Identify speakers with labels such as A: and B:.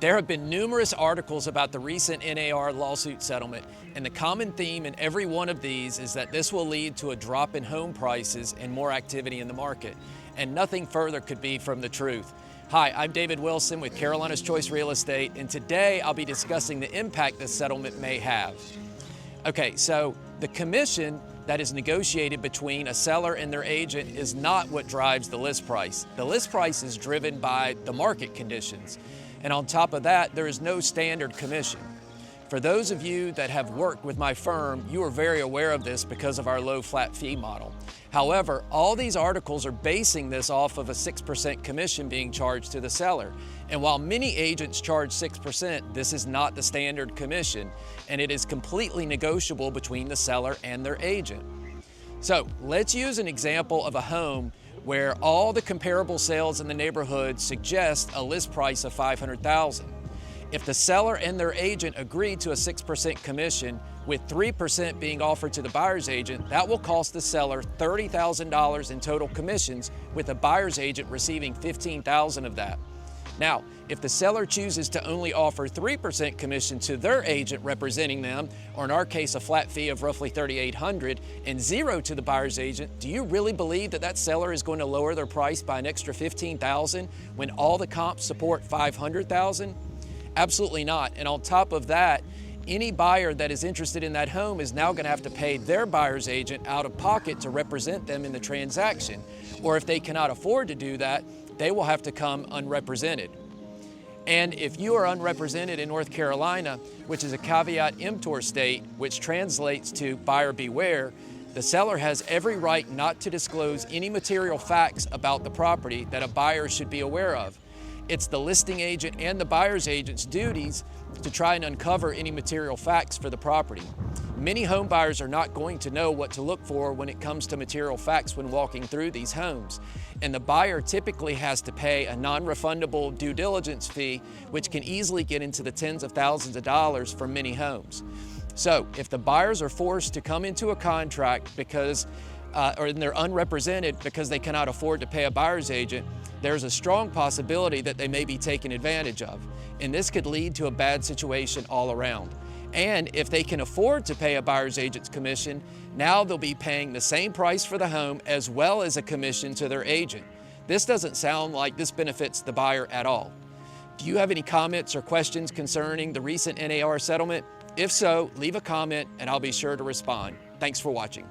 A: There have been numerous articles about the recent NAR lawsuit settlement, and the common theme in every one of these is that this will lead to a drop in home prices and more activity in the market. And nothing further could be from the truth. Hi, I'm David Wilson with Carolina's Choice Real Estate, and today I'll be discussing the impact this settlement may have. Okay, so the commission that is negotiated between a seller and their agent is not what drives the list price. The list price is driven by the market conditions. And on top of that, there is no standard commission. For those of you that have worked with my firm, you are very aware of this because of our low flat fee model. However, all these articles are basing this off of a 6% commission being charged to the seller. And while many agents charge 6%, this is not the standard commission, and it is completely negotiable between the seller and their agent. So let's use an example of a home where all the comparable sales in the neighborhood suggest a list price of $500,000. If the seller and their agent agree to a 6% commission, with 3% being offered to the buyer's agent, that will cost the seller $30,000 in total commissions, with the buyer's agent receiving $15,000 of that. Now, if the seller chooses to only offer 3% commission to their agent representing them, or in our case, a flat fee of roughly $3,800, and 0 to the buyer's agent, do you really believe that that seller is going to lower their price by an extra $15,000 when all the comps support $500,000? Absolutely not. And on top of that, any buyer that is interested in that home is now going to have to pay their buyer's agent out of pocket to represent them in the transaction. Or if they cannot afford to do that, they will have to come unrepresented. And if you are unrepresented in North Carolina, which is a caveat emptor state, which translates to buyer beware, the seller has every right not to disclose any material facts about the property that a buyer should be aware of. It's the listing agent and the buyer's agent's duties to try and uncover any material facts for the property. Many home buyers are not going to know what to look for when it comes to material facts when walking through these homes. And the buyer typically has to pay a non-refundable due diligence fee, which can easily get into the tens of thousands of dollars for many homes. So if the buyers are forced to come into a contract because or they're unrepresented because they cannot afford to pay a buyer's agent, there's a strong possibility that they may be taken advantage of. And this could lead to a bad situation all around. And if they can afford to pay a buyer's agent's commission, now they'll be paying the same price for the home as well as a commission to their agent. This doesn't sound like this benefits the buyer at all. Do you have any comments or questions concerning the recent NAR settlement? If so, leave a comment and I'll be sure to respond. Thanks for watching.